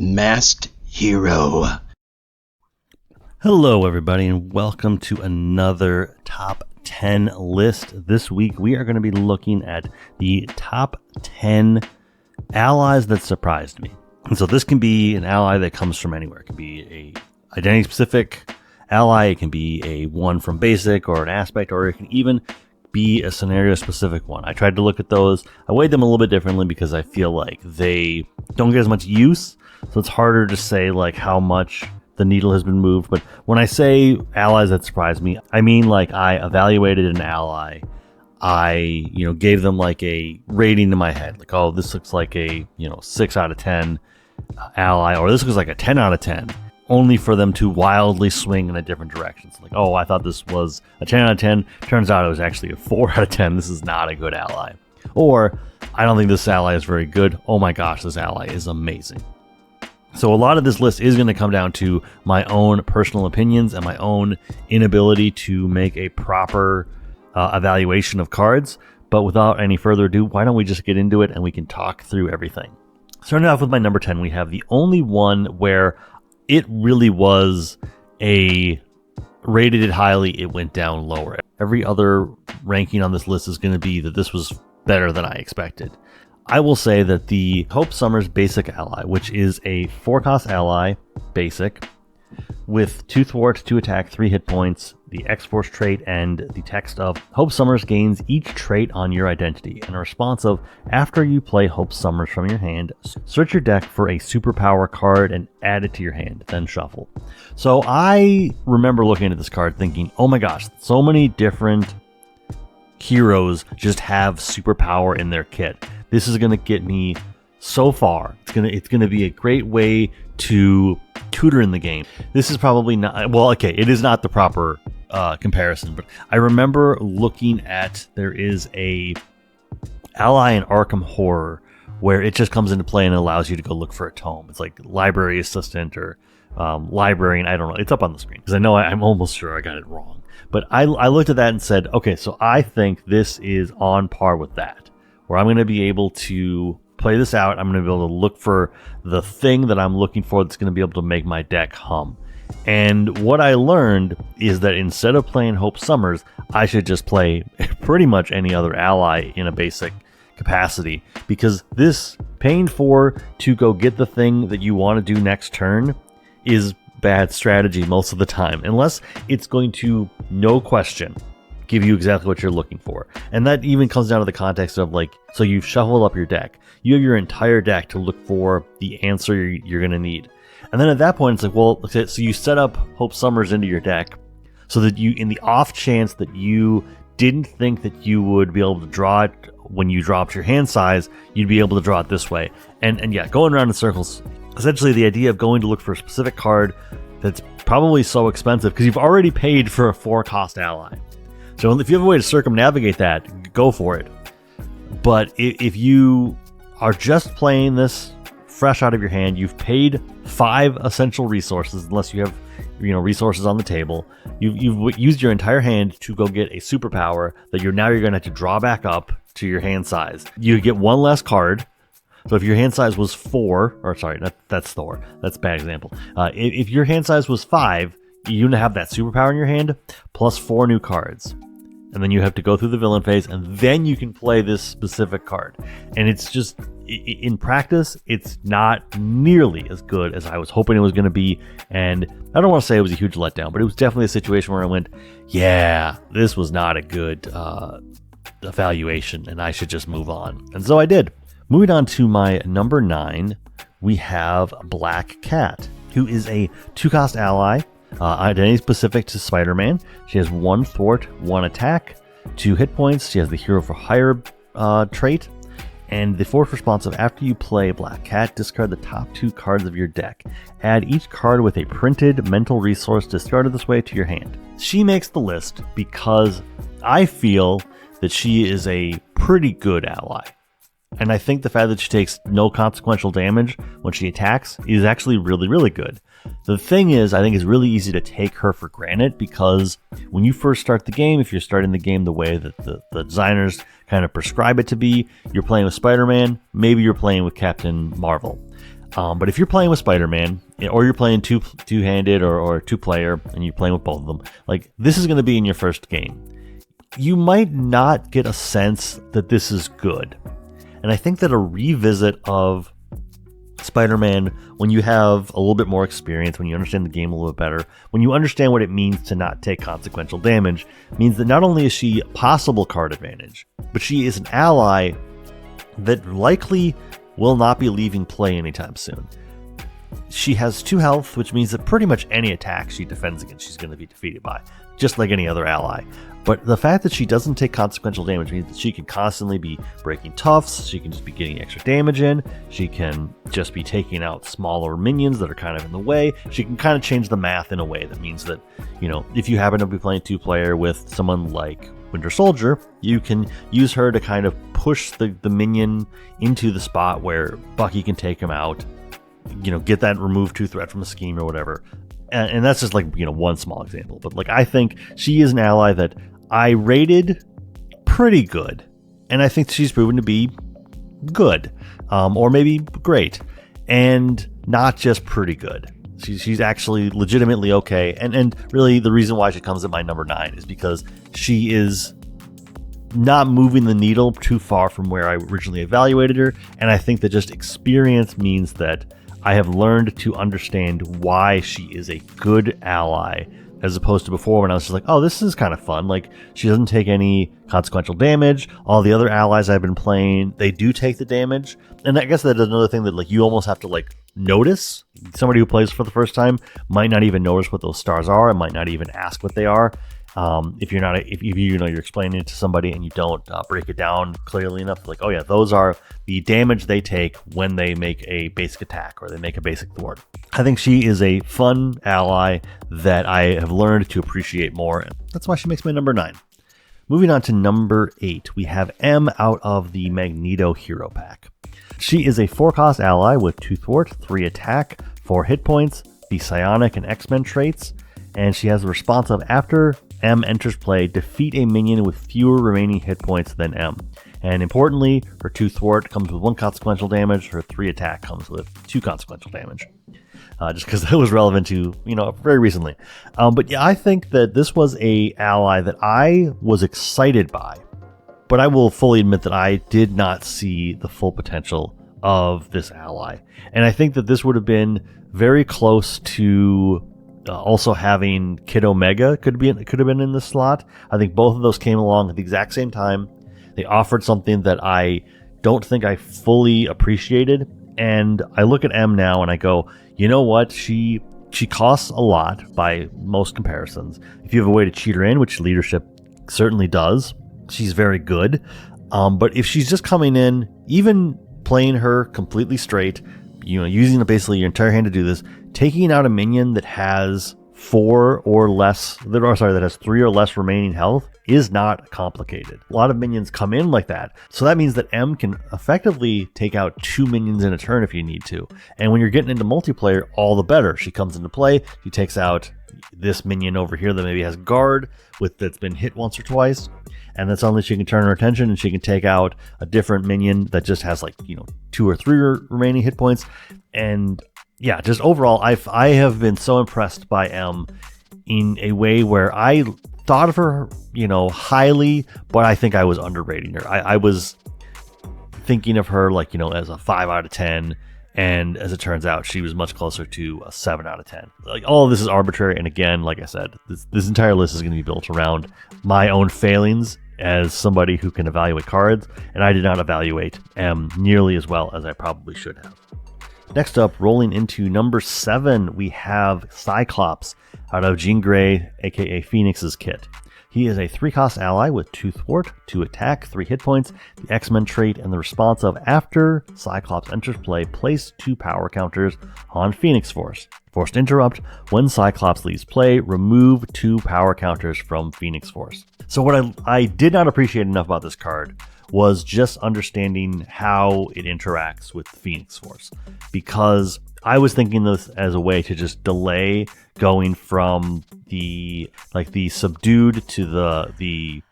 Masked Hero. Hello everybody and welcome to another top 10 list. This week we are going to be looking at the top 10 allies that surprised me. And so this can be an ally that comes from anywhere. It can be a identity specific ally, it can be a one from basic or an aspect, or it can even be a scenario specific one. I tried to look at those. I weighed them a little bit differently because I feel like they don't get as much use. So it's harder to say like how much the needle has been moved. But when I say allies that surprised me, I mean like I evaluated an ally. I, gave them like a rating in my head. Like, oh, this looks like a, 6 out of 10 ally, or this looks like a 10 out of 10. Only for them to wildly swing in a different direction. So like, oh, I thought this was a 10 out of 10. Turns out it was actually a 4 out of 10. This is not a good ally. Or, I don't think this ally is very good. Oh my gosh, this ally is amazing. So a lot of this list is going to come down to my own personal opinions and my own inability to make a proper evaluation of cards. But without any further ado, why don't we just get into it and we can talk through everything. Starting off with my number 10, we have the only one where it really was rated it highly, it went down lower. Every other ranking on this list is going to be that this was better than I expected. I will say that the Hope Summers Basic Ally, which is a 4-cost ally, basic, with 2 thwart, 2 attack, 3 hit points, the X-Force trait, and the text of Hope Summers gains each trait on your identity, and a response of, after you play Hope Summers from your hand, search your deck for a superpower card and add it to your hand, then shuffle. So I remember looking at this card thinking, oh my gosh, so many different heroes just have superpower in their kit. This is going to get me so far. It's going to be a great way to tutor in the game. This is probably not, well, okay, it is not the proper comparison, but I remember looking at, there is a ally in Arkham Horror where it just comes into play and allows you to go look for a tome. It's like library assistant or librarian. I don't know. It's up on the screen because I know I'm almost sure I got it wrong. But I looked at that and said, okay, so I think this is on par with that, where I'm going to be able to play this out. I'm going to be able to look for the thing that I'm looking for that's going to be able to make my deck hum. And what I learned is that instead of playing Hope Summers, I should just play pretty much any other ally in a basic capacity, because this paying 4 to go get the thing that you want to do next turn is bad strategy most of the time, unless it's going to, no question, give you exactly what you're looking for. And that even comes down to the context of like, so you've shuffled up your deck. You have your entire deck to look for the answer you're going to need. And then at that point, it's like, well, so you set up Hope Summers into your deck so that you, in the off chance that you didn't think that you would be able to draw it when you dropped your hand size, you'd be able to draw it this way. And yeah, going around in circles. Essentially, the idea of going to look for a specific card that's probably so expensive because you've already paid for a 4-cost ally. So if you have a way to circumnavigate that, go for it. But if you are just playing this fresh out of your hand, you've paid 5 essential resources, unless you have resources on the table. You've used your entire hand to go get a superpower that you're going to have to draw back up to your hand size. You get 1 less card. So if your hand size was 4, or sorry, that's Thor. That's a bad example. If your hand size was 5, you have that superpower in your hand, plus 4 new cards. And then you have to go through the villain phase, and then you can play this specific card. And it's just, in practice, it's not nearly as good as I was hoping it was going to be. And I don't want to say it was a huge letdown, but it was definitely a situation where I went, yeah, this was not a good evaluation, and I should just move on. And so I did. Moving on to my number 9, we have Black Cat, who is a 2-cost ally. Identity specific to Spider-Man. She has 1 thwart, 1 attack, 2 hit points. She has the Hero for Hire trait. And the fourth response of, after you play Black Cat, discard the top 2 cards of your deck. Add each card with a printed mental resource discarded this way to your hand. She makes the list because I feel that she is a pretty good ally. And I think the fact that she takes no consequential damage when she attacks is actually really, really good. The thing is, I think it's really easy to take her for granted because when you first start the game, if you're starting the game the way that the designers kind of prescribe it to be, you're playing with Spider-Man, maybe you're playing with Captain Marvel. But if you're playing with Spider-Man, or you're playing two-handed or two-player, and you're playing with both of them, like this is going to be in your first game, you might not get a sense that this is good. And I think that a revisit of Spider-Man, when you have a little bit more experience, when you understand the game a little bit better, when you understand what it means to not take consequential damage, means that not only is she possible card advantage, but she is an ally that likely will not be leaving play anytime soon. She has 2 health, which means that pretty much any attack she defends against, she's going to be defeated by, just like any other ally. But the fact that she doesn't take consequential damage means that she can constantly be breaking toughs, she can just be getting extra damage in, she can just be taking out smaller minions that are kind of in the way. She can kind of change the math in a way that means that, if you happen to be playing 2-player with someone like Winter Soldier, you can use her to kind of push the minion into the spot where Bucky can take him out, get that remove 2 threat from a scheme or whatever. And that's just like, one small example. But like, I think she is an ally that I rated pretty good. And I think she's proven to be good, or maybe great, and not just pretty good. She's actually legitimately okay. And really the reason why she comes at my number 9 is because she is not moving the needle too far from where I originally evaluated her. And I think that just experience means that I have learned to understand why she is a good ally, as opposed to before when I was just like, oh, this is kind of fun. Like, she doesn't take any consequential damage. All the other allies I've been playing, they do take the damage. And I guess that is another thing that like you almost have to like notice. Somebody who plays for the first time might not even notice what those stars are and might not even ask what they are. If you're explaining it to somebody and you don't break it down clearly enough, like, oh yeah, those are the damage they take when they make a basic attack or they make a basic thwart. I think she is a fun ally that I have learned to appreciate more, and that's why she makes my number 9. Moving on to number 8, we have M out of the Magneto Hero Pack. She is a 4-cost ally with 2 thwart, 3 attack, 4 hit points, the Psionic and X-Men traits, and she has the response of after M enters play, defeat a minion with fewer remaining hit points than M. And importantly, her 2 thwart comes with 1 consequential damage, her 3 attack comes with 2 consequential damage. Just because that was relevant to, very recently. But yeah, I think that this was a ally that I was excited by, but I will fully admit that I did not see the full potential of this ally. And I think that this would have been very close to also having Kid Omega could have been in this slot. I think both of those came along at the exact same time. They offered something that I don't think I fully appreciated. And I look at M now and I go, you know what? She costs a lot by most comparisons. If you have a way to cheat her in, which leadership certainly does, she's very good. But if she's just coming in, even playing her completely straight, using basically your entire hand to do this, taking out a minion that has 3 or less remaining health is not complicated. A lot of minions come in like that. So that means that M can effectively take out 2 minions in a turn if you need to. And when you're getting into multiplayer, all the better. She comes into play, she takes out this minion over here that maybe has guard that's been hit once or twice. And then suddenly she can turn her attention and she can take out a different minion that just has 2 or 3 remaining hit points. And yeah, just overall, I have been so impressed by M in a way where I thought of her, highly, but I think I was underrating her. I was thinking of her as a 5 out of 10. And as it turns out, she was much closer to a 7 out of 10. All of this is arbitrary. And again, like I said, this entire list is going to be built around my own failings as somebody who can evaluate cards. And I did not evaluate M nearly as well as I probably should have. Next up, rolling into number 7, we have Cyclops out of Jean Grey, aka Phoenix's kit. He is a 3-cost ally with 2 thwart, 2 attack, 3 hit points, the X-Men trait, and the response of after Cyclops enters play, place 2 power counters on Phoenix Force. Forced interrupt, when Cyclops leaves play, remove 2 power counters from Phoenix Force. So what I did not appreciate enough about this card was just understanding how it interacts with Phoenix Force, because I was thinking this as a way to just delay going from the subdued to the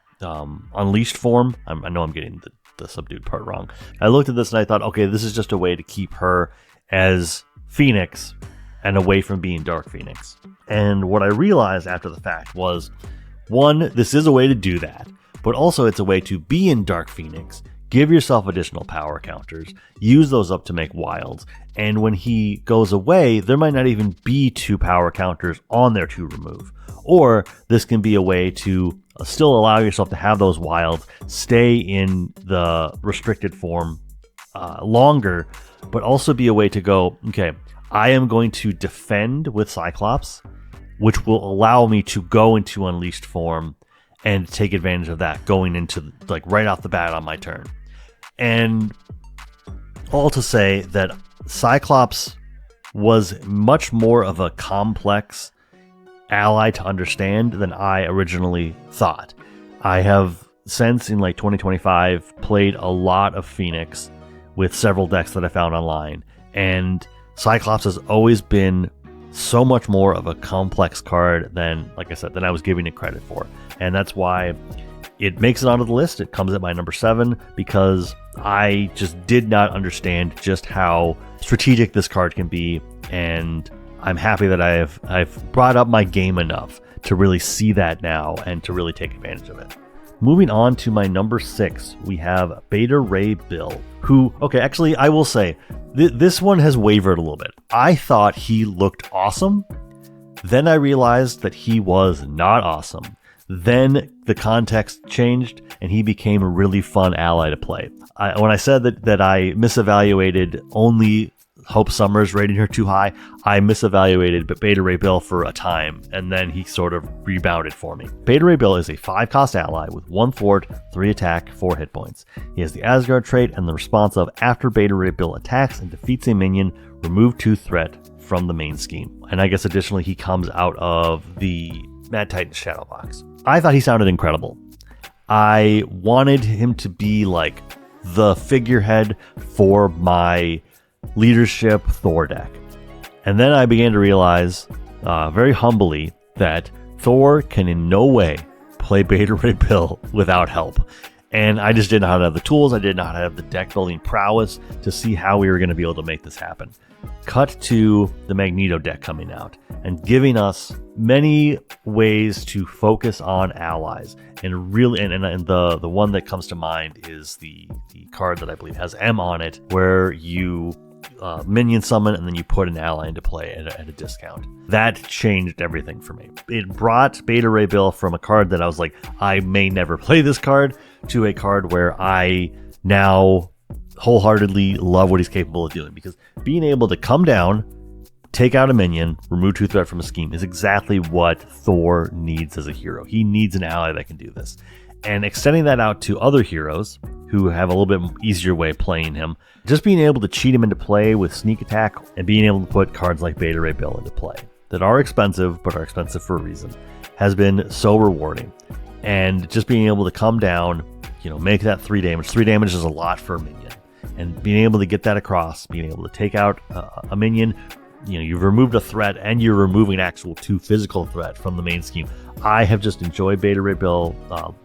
unleashed form. I know I'm getting the subdued part wrong. I looked at this and I thought, okay, this is just a way to keep her as Phoenix and away from being Dark Phoenix. And what I realized after the fact was, one, this is a way to do that, but also it's a way to be in Dark Phoenix, give yourself additional power counters, use those up to make wilds, and when he goes away, there might not even be 2 power counters on there to remove. Or this can be a way to still allow yourself to have those wilds, stay in the restricted form longer, but also be a way to go, okay, I am going to defend with Cyclops, which will allow me to go into Unleashed form and take advantage of that going into like right off the bat on my turn. And all to say that Cyclops was much more of a complex ally to understand than I originally thought. I have since in like 2025 played a lot of Phoenix with several decks that I found online, and Cyclops has always been so much more of a complex card than, like I said, than I was giving it credit for. And that's why it makes it onto the list. It comes at my number 7 because I just did not understand just how strategic this card can be, and I'm happy that I've brought up my game enough to really see that now and to really take advantage of it. Moving on to my number 6, we have Beta Ray Bill, who, okay, actually, I will say, this one has wavered a little bit. I thought he looked awesome. Then I realized that he was not awesome. Then the context changed, and he became a really fun ally to play. When I said that I misevaluated only Hope Summers, rating her too high, I misevaluated Beta Ray Bill for a time, and then he sort of rebounded for me. Beta Ray Bill is a 5-cost ally with 1 thwart, 3 attack, 4 hit points. He has the Asgard trait and the response of, after Beta Ray Bill attacks and defeats a minion, remove 2 threat from the main scheme. And I guess additionally he comes out of the Mad Titan Shadow Box. I thought he sounded incredible. I wanted him to be like the figurehead for my leadership Thor deck. And then I began to realize, very humbly, that Thor can in no way play Beta Ray Bill without help. And I just did not have the tools, I did not have the deck building prowess to see how we were going to be able to make this happen. Cut to the Magneto deck coming out and giving us many ways to focus on allies. And really, and the one that comes to mind is the card that I believe has M on it, where you minion summon and then you put an ally into play at a discount. That changed everything for me. It brought Beta Ray Bill from a card that I was like, I may never play this card, to a card where I now wholeheartedly love what he's capable of doing, because being able to come down, take out a minion, remove 2 threat from a scheme is exactly what Thor needs as a hero. He needs an ally that can do this. And extending that out to other heroes who have a little bit easier way of playing him, just being able to cheat him into play with sneak attack and being able to put cards like Beta Ray Bill into play that are expensive, but are expensive for a reason, has been so rewarding. And just being able to come down, make that 3 damage. 3 damage is a lot for a minion. And being able to get that across, being able to take out a minion, you've removed a threat and you're removing actual 2 physical threat from the main scheme. I have just enjoyed Beta Ray Bill.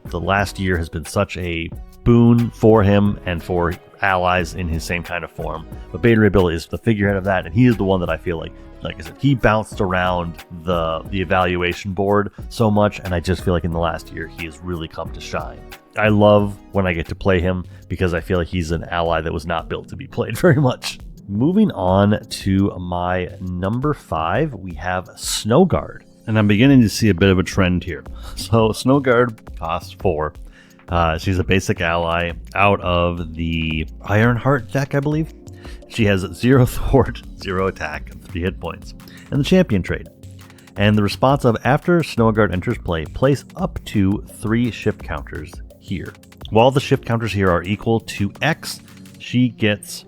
The last year has been such a boon for him and for allies in his same kind of form. But Beta Ray Bill is the figurehead of that, and he is the one that I feel like I said, he bounced around the evaluation board so much, and I just feel like in the last year he has really come to shine. I love when I get to play him because I feel like he's an ally that was not built to be played very much. Moving on to my number 5, we have Snowguard. And I'm beginning to see a bit of a trend here. So Snowguard costs 4. She's a basic ally out of the Ironheart deck, I believe. She has 0 thwart, 0 attack, and 3 hit points, and the champion trait. And the response of, after Snowguard enters play, place up to 3 shift counters here. While the shift counters here are equal to X, she gets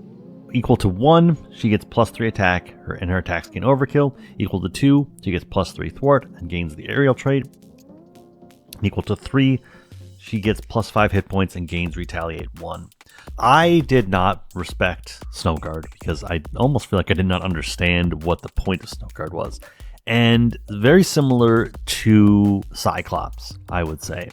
equal to 1, she gets +3 attack, and her attacks gain overkill. Equal to 2, she gets +3 thwart and gains the aerial trait. Equal to 3, she gets +5 hit points and gains retaliate 1. I did not respect Snowguard because I almost feel like I did not understand what the point of Snowguard was. And very similar to Cyclops, I would say.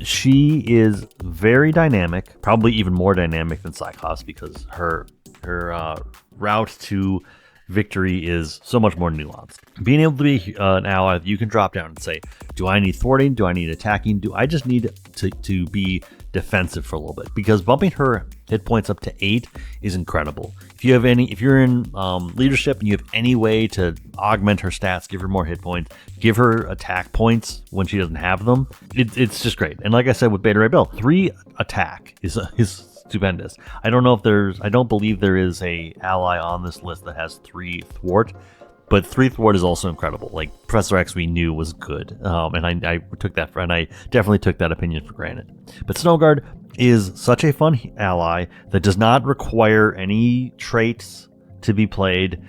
She is very dynamic, probably even more dynamic than Cyclops, because her route to victory is so much more nuanced. Being able to be an ally, you can drop down and say, do I need thwarting? Do I need attacking? Do I just need to be defensive for a little bit? Because bumping her hit points up to 8 is incredible. If you're in leadership and you have any way to augment her stats, give her more hit points, give her attack points when she doesn't have them, it's just great. And like I said with Beta Ray Bill, 3 attack is stupendous. I don't believe there is a ally on this list that has 3 thwart, but 3 thwart is also incredible. Like Professor X, we knew was good, and I definitely took that opinion for granted. But Snowguard is such a fun ally that does not require any traits to be played.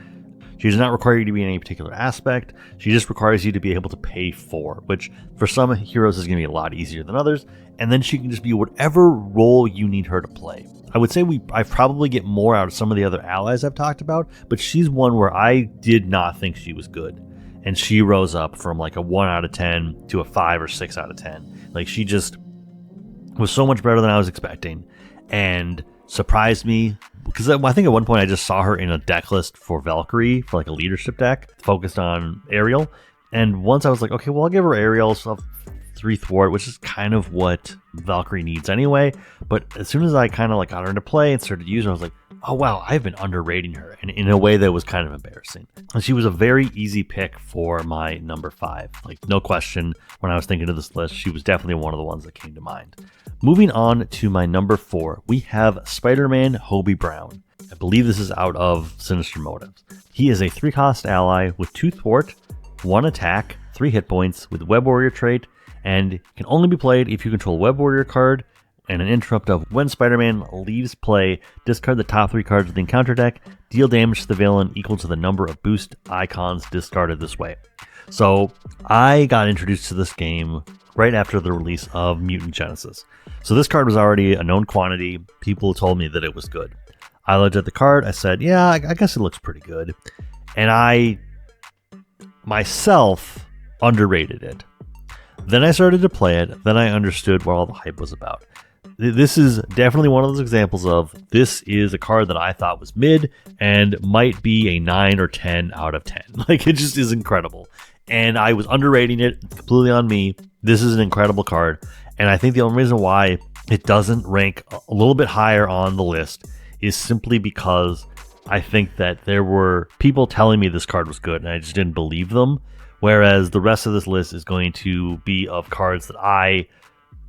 She does not require you to be in any particular aspect. She just requires you to be able to pay 4, which for some heroes is going to be a lot easier than others. And then she can just be whatever role you need her to play. I would say I probably get more out of some of the other allies I've talked about, but she's one where I did not think she was good. And she rose up from like a 1 out of 10 to a 5 or 6 out of 10. Like she just was so much better than I was expecting and surprised me. Because I think at one point I just saw her in a deck list for Valkyrie, for like a leadership deck focused on Ariel. And once I was like, okay, well, I'll give her Ariel, so 3 thwart, which is kind of what Valkyrie needs anyway. But as soon as I kind of like got her into play and started using her, I was like, oh wow, I've been underrating her, and in a way that was kind of embarrassing. And she was a very easy pick for my number 5. Like no question, when I was thinking of this list, she was definitely one of the ones that came to mind. Moving on to my number 4, we have Spider-Man Hobie Brown. I believe this is out of Sinister Motives. He is a 3-cost ally with 2 thwart, 1 attack, 3 hit points with Web Warrior trait, and can only be played if you control a Web Warrior card and an interrupt of when Spider-Man leaves play, discard the top 3 cards of the encounter deck, deal damage to the villain equal to the number of boost icons discarded this way. So I got introduced to this game right after the release of Mutant Genesis. So this card was already a known quantity. People told me that it was good. I looked at the card, I said, yeah, I guess it looks pretty good. And I myself underrated it. Then I started to play it, then I understood what all the hype was about. This is definitely one of those examples of this is a card that I thought was mid and might be a 9 or 10 out of 10. Like, it just is incredible. And I was underrating it, completely on me. This is an incredible card. And I think the only reason why it doesn't rank a little bit higher on the list is simply because I think that there were people telling me this card was good and I just didn't believe them. Whereas the rest of this list is going to be of cards that I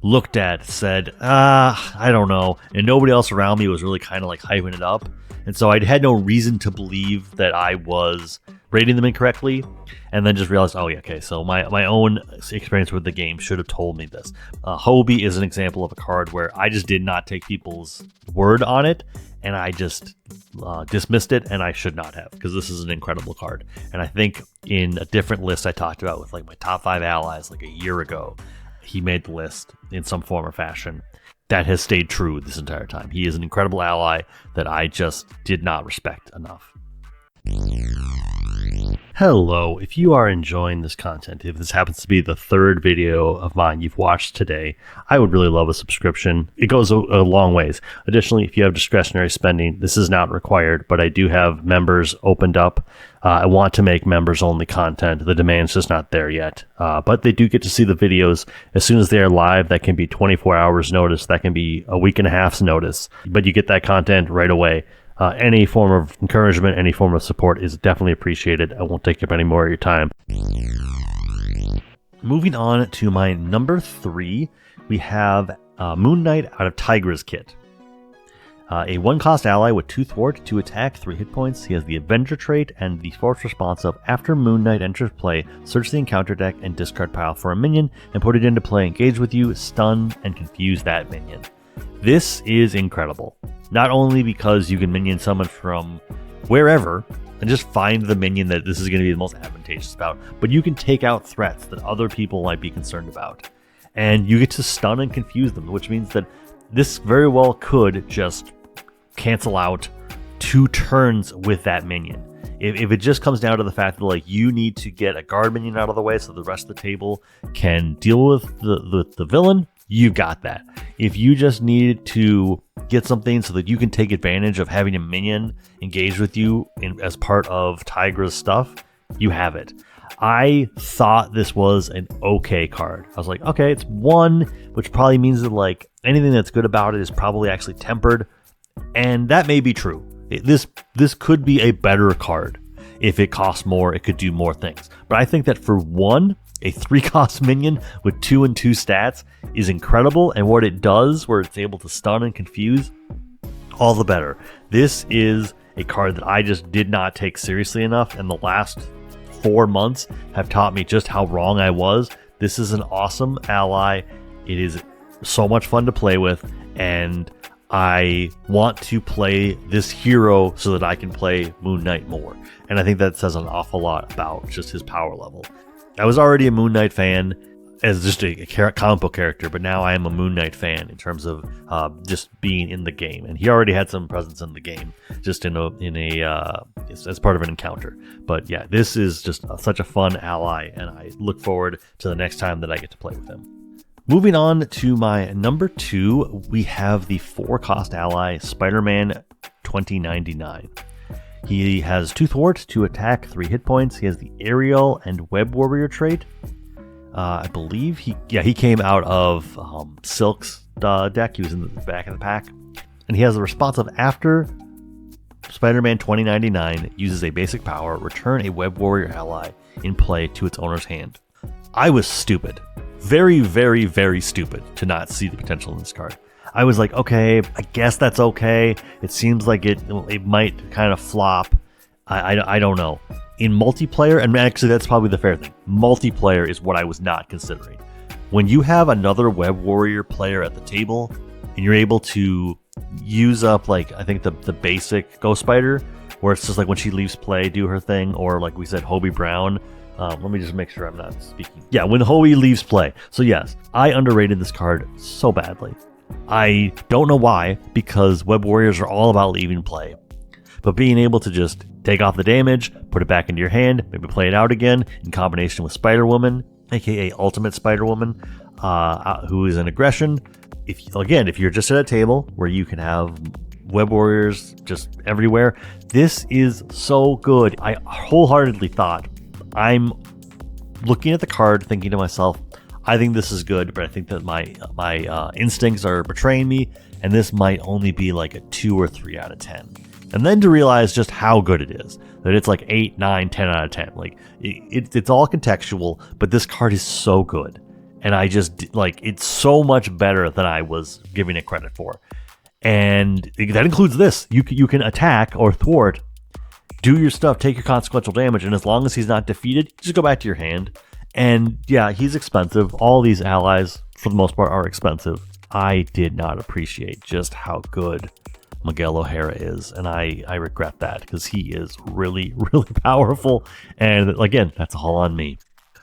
looked at, said, I don't know. And nobody else around me was really kind of like hyping it up. And so I had no reason to believe that I was rating them incorrectly. And then just realized, oh yeah, okay, so my own experience with the game should have told me this. Hobie is an example of a card where I just did not take people's word on it. And I just dismissed it, and I should not have, because this is an incredible card. And I think in a different list I talked about with like my top 5 allies like a year ago, he made the list in some form or fashion. That has stayed true this entire time. He is an incredible ally that I just did not respect enough. Hello, if you are enjoying this content, if this happens to be the 3rd video of mine you've watched today, I would really love a subscription. It goes a long ways. Additionally, if you have discretionary spending, this is not required, but I do have members opened up. I want to make members only content. The demand's just not there yet, but they do get to see the videos as soon as they are live. That can be 24 hours notice. That can be a week and a half's notice, but you get that content right away. Any form of encouragement, any form of support is definitely appreciated. I won't take up any more of your time. Moving on to my number 3, we have Moon Knight out of Tigra's kit. A 1-cost ally with 2 thwart, 2 attack, 3 hit points. He has the Avenger trait and the force response of after Moon Knight enters play, search the encounter deck and discard pile for a minion and put it into play, engage with you, stun, and confuse that minion. This is incredible. Not only because you can minion summon from wherever and just find the minion that this is going to be the most advantageous about, but you can take out threats that other people might be concerned about. And you get to stun and confuse them, which means that this very well could just cancel out 2 turns with that minion. If it just comes down to the fact that like you need to get a guard minion out of the way so the rest of the table can deal with the villain, you've got that. If you just need to get something so that you can take advantage of having a minion engage with you as part of Tigra's stuff, you have it. I thought this was an okay card. I was like, okay, it's 1, which probably means that like anything that's good about it is probably actually tempered, and that may be true. This could be a better card. If it costs more, it could do more things. But I think that for 1, a 3-cost minion with 2 and 2 stats is incredible, and what it does, where it's able to stun and confuse, all the better. This is a card that I just did not take seriously enough, and the last 4 months have taught me just how wrong I was. This is an awesome ally. It is so much fun to play with, and I want to play this hero so that I can play Moon Knight more. And I think that says an awful lot about just his power level. I was already a Moon Knight fan as just a comic book character, but now I am a Moon Knight fan in terms of just being in the game. And he already had some presence in the game, just as part of an encounter. But yeah, this is just such a fun ally, and I look forward to the next time that I get to play with him. Moving on to my number 2, we have the 4-cost ally, Spider-Man 2099. He has 2 thwart, 2 attack, 3 hit points. He has the aerial and web warrior trait. I believe he came out of Silk's deck. He was in the back of the pack. And he has the responsive after Spider-Man 2099 uses a basic power, return a web warrior ally in play to its owner's hand. I was stupid. Very, very, very stupid to not see the potential in this card. I was like, okay, I guess that's okay. It seems like it might kind of flop. I don't know. In multiplayer, and actually that's probably the fair thing, multiplayer is what I was not considering. When you have another web warrior player at the table, and you're able to use up, like, I think the basic Ghost Spider, where it's just like when she leaves play, do her thing, or like we said, Hobie Brown. Let me just make sure I'm not speaking. Yeah, when Hobie leaves play. So yes, I underrated this card so badly. I don't know why, because web warriors are all about leaving play. But being able to just take off the damage, put it back into your hand, maybe play it out again in combination with Spider-Woman, aka Ultimate Spider-Woman, who is an aggression. If you're just at a table where you can have web warriors just everywhere, this is so good. I wholeheartedly thought, I'm looking at the card thinking to myself, I think this is good, but I think that my instincts are betraying me, and this might only be like a 2 or 3 out of 10. And then to realize just how good it is, that it's like 8, 9, 10 out of 10. Like it's all contextual, but this card is so good, and I just like it's so much better than I was giving it credit for. And that includes this: you can attack or thwart, do your stuff, take your consequential damage, and as long as he's not defeated, just go back to your hand. And yeah, he's expensive. All these allies, for the most part, are expensive. I did not appreciate just how good Miguel O'Hara is, and I regret that, because he is really, really powerful. And again, that's all on me.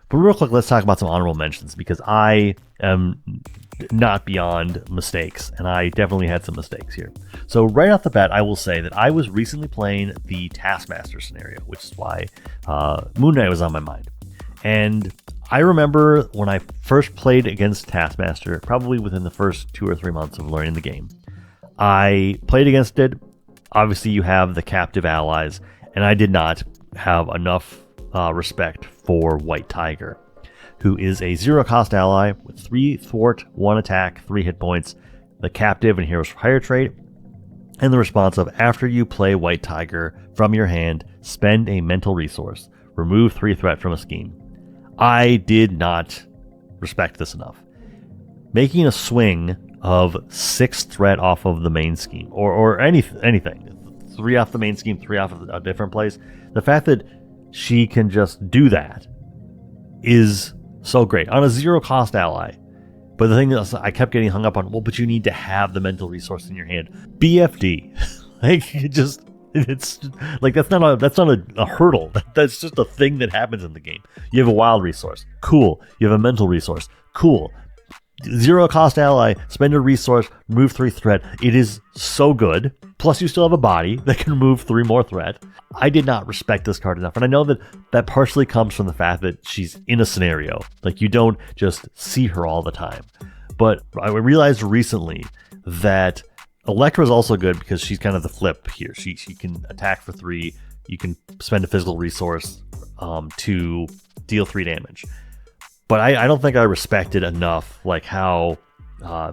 But real quick, let's talk about some honorable mentions, because I am not beyond mistakes, and I definitely had some mistakes here. So right off the bat, I will say that I was recently playing the Taskmaster scenario, which is why Moon Knight was on my mind. And I remember when I first played against Taskmaster, probably within the first 2 or 3 months of learning the game, I played against it. Obviously, you have the captive allies, and I did not have enough respect for White Tiger, who is a 0-cost ally with 3 thwart, 1 attack, 3 hit points, the captive and heroes for hire trait, and the responsive after you play White Tiger from your hand, spend a mental resource, remove 3 threat from a scheme. I did not respect this enough. Making a swing of 6 threat off of the main scheme, or anything, 3 off the main scheme, 3 off of a different place. The fact that she can just do that is so great on a 0-cost ally. But the thing is, I kept getting hung up on, well, but you need to have the mental resource in your hand. BFD, like it's like that's not a hurdle. That's just a thing that happens in the game. You have a wild resource, cool. You have a mental resource, cool. 0-cost ally, spend a resource, remove 3 threat. It is so good. Plus, you still have a body that can remove 3 more threat. I did not respect this card enough, and I know that partially comes from the fact that she's in a scenario. Like, you don't just see her all the time. But I realized recently that Electra is also good because she's kind of the flip here. She can attack for 3. You can spend a physical resource to deal 3 damage. But I don't think I respected enough like how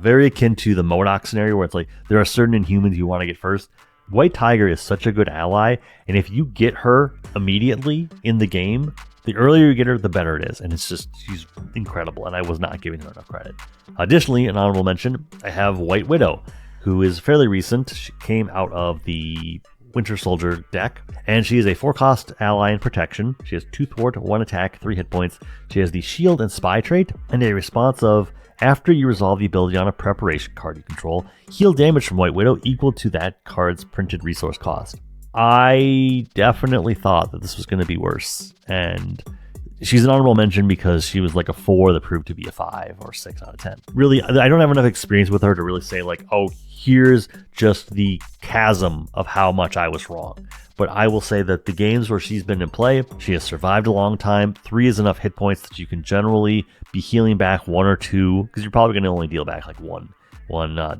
very akin to the MODOK scenario where it's like there are certain Inhumans you want to get first. White Tiger is such a good ally, and if you get her immediately in the game, the earlier you get her, the better it is. And it's just, she's incredible, and I was not giving her enough credit. Additionally, an honorable mention, I have White Widow, who is fairly recent. She came out of the Winter Soldier deck, and she is a 4-cost ally in protection. She has 2 thwart, 1 attack, 3 hit points. She has the shield and spy trait, and a response of, after you resolve the ability on a preparation card you control, heal damage from White Widow equal to that card's printed resource cost. I definitely thought that this was going to be worse, and she's an honorable mention because she was like a 4 that proved to be a 5 or 6 out of 10. Really, I don't have enough experience with her to really say like, oh, here's just the chasm of how much I was wrong. But I will say that the games where she's been in play, she has survived a long time. 3 is enough hit points that you can generally be healing back 1 or 2, because you're probably going to only deal back like one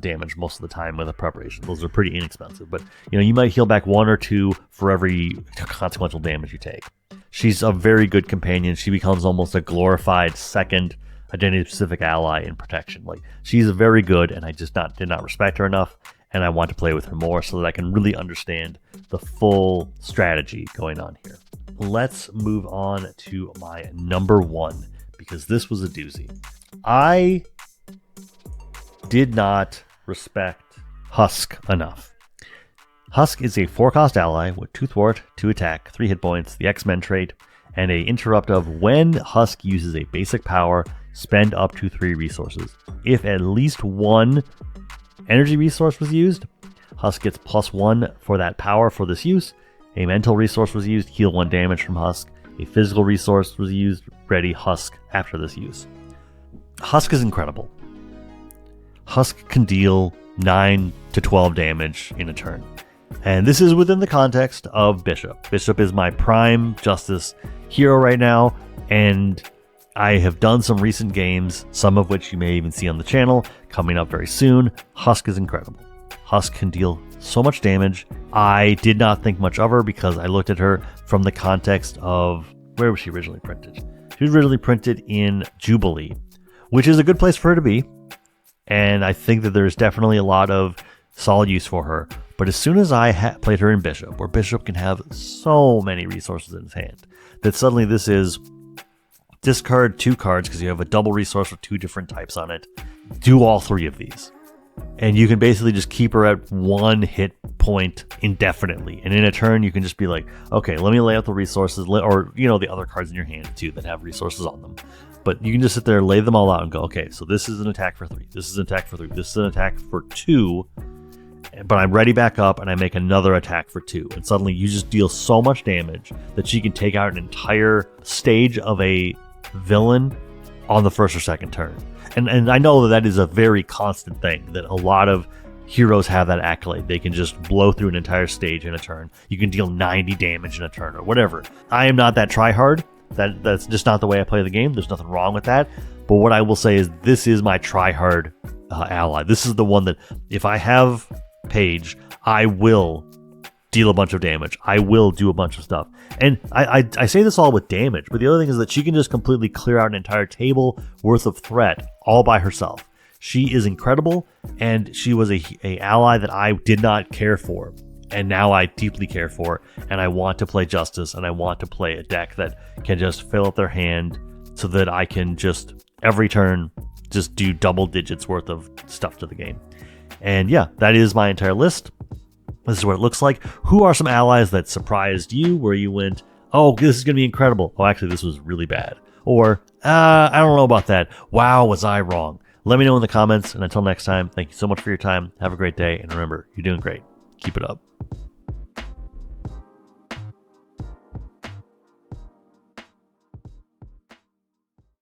damage most of the time with a preparation. Those are pretty inexpensive, but you might heal back 1 or 2 for every consequential damage you take. She's a very good companion. She becomes almost a glorified second identity-specific ally in protection. Like, she's very good, and I just did not respect her enough, and I want to play with her more so that I can really understand the full strategy going on here. Let's move on to my number 1, because this was a doozy. I did not respect Husk enough. Husk is a 4-cost ally with 2 thwart, 2 attack, 3 hit points, the X-Men trait, and a interrupt of when Husk uses a basic power, spend up to 3 resources. If at least 1 energy resource was used, Husk gets +1 for that power for this use. A mental resource was used, heal 1 damage from Husk. A physical resource was used, ready Husk after this use. Husk is incredible. Husk can deal 9 to 12 damage in a turn. And this is within the context of Bishop. Bishop is my prime Justice hero right now, and I have done some recent games, some of which you may even see on the channel, coming up very soon. Husk is incredible. Husk can deal so much damage. I did not think much of her because I looked at her from the context of, where was she originally printed? She was originally printed in Jubilee, which is a good place for her to be. And I think that there's definitely a lot of solid use for her. But as soon as I played her in Bishop, where Bishop can have so many resources in his hand, that suddenly this is discard 2 cards because you have a double resource with 2 different types on it. Do all 3 of these. And you can basically just keep her at 1 hit point indefinitely. And in a turn, you can just be like, okay, let me lay out the resources, or, the other cards in your hand too that have resources on them. But you can just sit there, lay them all out and go, okay, so this is an attack for 3. This is an attack for 3. This is an attack for 2. But I'm ready back up and I make another attack for 2. And suddenly you just deal so much damage that she can take out an entire stage of a villain on the first or second turn. And I know that is a very constant thing, that a lot of heroes have that accolade. They can just blow through an entire stage in a turn. You can deal 90 damage in a turn or whatever. I am not that tryhard. That's just not the way I play the game. There's nothing wrong with that. But what I will say is this is my tryhard ally. This is the one that if I have Paige, I will deal a bunch of damage. I will do a bunch of stuff. And I say this all with damage, but the other thing is that she can just completely clear out an entire table worth of threat all by herself. She is incredible, and she was a ally that I did not care for, and now I deeply care for, and I want to play Justice, and I want to play a deck that can just fill up their hand so that I can just, every turn, just do double digits worth of stuff to the game. And yeah, that is my entire list. This is what it looks like. Who are some allies that surprised you, where you went, oh, this is going to be incredible. Oh, actually, this was really bad. Or, I don't know about that. Wow, was I wrong? Let me know in the comments. And until next time, thank you so much for your time. Have a great day. And remember, you're doing great. Keep it up.